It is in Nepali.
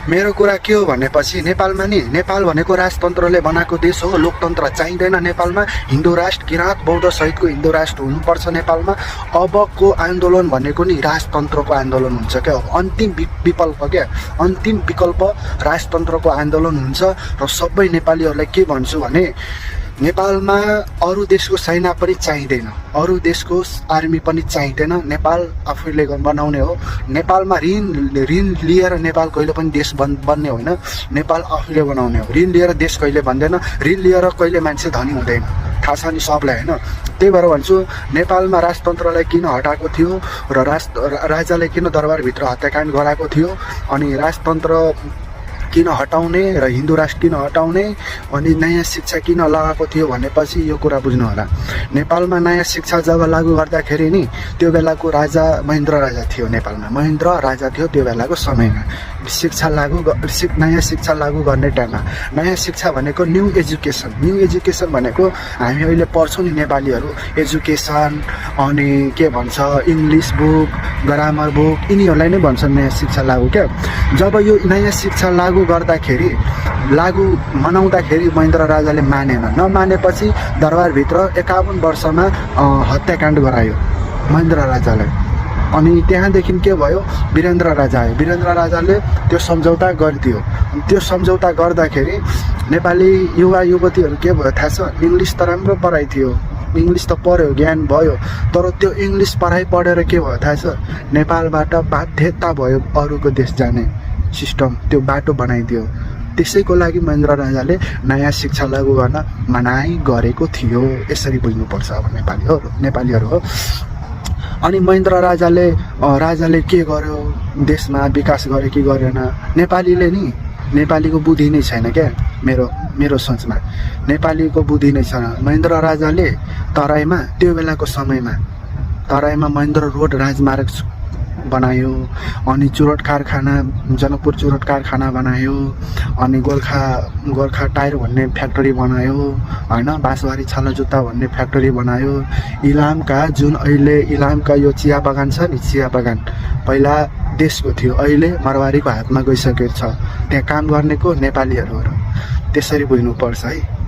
मेरो कुरा के हो भनेपछि नेपालमा नि नेपाल भनेको राजतन्त्रले बनाएको देश हो। लोकतन्त्र चाहिँदैन नेपालमा। हिन्दू राष्ट्र किराँत बौद्ध सहितको हिन्दू राष्ट्र हुनुपर्छ नेपालमा। अबको आन्दोलन भनेको नि राजतन्त्रको आन्दोलन हुन्छ क्या। अन्तिम विकल्प क्या, अन्तिम विकल्प राजतन्त्रको आन्दोलन हुन्छ। र सबै नेपालीहरूलाई के भन्छु भने नेपालमा अरू देशको सेना पनि चाहिँदैन, अरू देशको आर्मी पनि चाहिँदैन। नेपाल आफैले बनाउने हो। नेपालमा ऋण लिएर नेपाल कहिले पनि देश बन्ने होइन। नेपाल आफैले बनाउने हो। ऋण लिएर देश कहिले बन्दैन। ऋण लिएर कहिले मान्छे धनी हुँदैन, थाहा छ नि सबलाई होइन। त्यही भएर भन्छु नेपालमा राजतन्त्रलाई किन हटाएको थियो र राजाले किन दरबारभित्र हत्याकाण्ड गराएको थियो, अनि राजतन्त्र किन हटाउने र हिन्दू राष्ट्र किन हटाउने, अनि नयाँ शिक्षा किन लगाएको थियो भनेपछि यो कुरा बुझ्नु होला। नेपालमा नयाँ शिक्षा जब लागू गर्दाखेरि नि त्यो बेलाको राजा महेन्द्र राजा थियो। नेपालमा महेन्द्र राजा थियो त्यो बेलाको समयमा। नयाँ शिक्षा लागू गर्ने टाइममा नयाँ शिक्षा भनेको न्यू एजुकेसन। न्यू एजुकेसन भनेको हामी अहिले पढ्छौँ नि नेपालीहरू, एजुकेसन अनि के भन्छ इङ्ग्लिस बुक, ग्रामर बुक, यिनीहरूलाई नै भन्छन् नयाँ शिक्षा लागू क्या। जब यो नयाँ शिक्षा लागू मनाउँदाखेरि महेन्द्र राजाले मानेन। नमानेपछि दरबारभित्र 51 वर्षमा हत्याकाण्ड गरायो महेन्द्र राजालाई। अनि त्यहाँदेखि के भयो, वीरेन्द्र राजा आयो। वीरेन्द्र राजाले त्यो सम्झौता गरिदियो। त्यो सम्झौता गर्दाखेरि नेपाली युवा युवतीहरू के भयो थाहा छ, इङ्ग्लिस त राम्रो पढाइ थियो, इङ्ग्लिस त पढ्यो, ज्ञान भयो, तर त्यो इङ्ग्लिस पढाइ पढेर के भयो थाहा छ, नेपालबाट बाध्यता भयो अरूको देश जाने सिस्टम, त्यो बाटो बनाइदियो। त्यसैको लागि महेन्द्र राजाले नयाँ शिक्षा लागू गर्न मनाइ गरेको थियो। यसरी बुझ्नुपर्छ अब नेपालीहरू हो। अनि महेन्द्र राजाले के गर्यो, देशमा विकास गर्यो कि गरेन, नेपालीको बुद्धि नै छैन क्या। मेरो सोचमा नेपालीको बुद्धि नै छैन। महेन्द्र राजाले तराईमा त्यो बेलाको समयमा महेन्द्र रोड राजमार्ग बनायो, अनि चुरोट कारखाना, जनकपुर चुरोट कारखाना बनायो, अनि गोर्खा टायर भन्ने फ्याक्ट्री बनायो होइन, बाँसबारी छाला जुत्ता भन्ने फ्याक्ट्री बनायो। इलामका जुन अहिले इलामका यो चिया बगान छ नि, चिया बगान पहिला देशको थियो, अहिले मारवाडीको हातमा गइसकेको छ। त्यहाँ काम गर्नेको नेपालीहरू हो। त्यसरी बुझ्नुपर्छ है।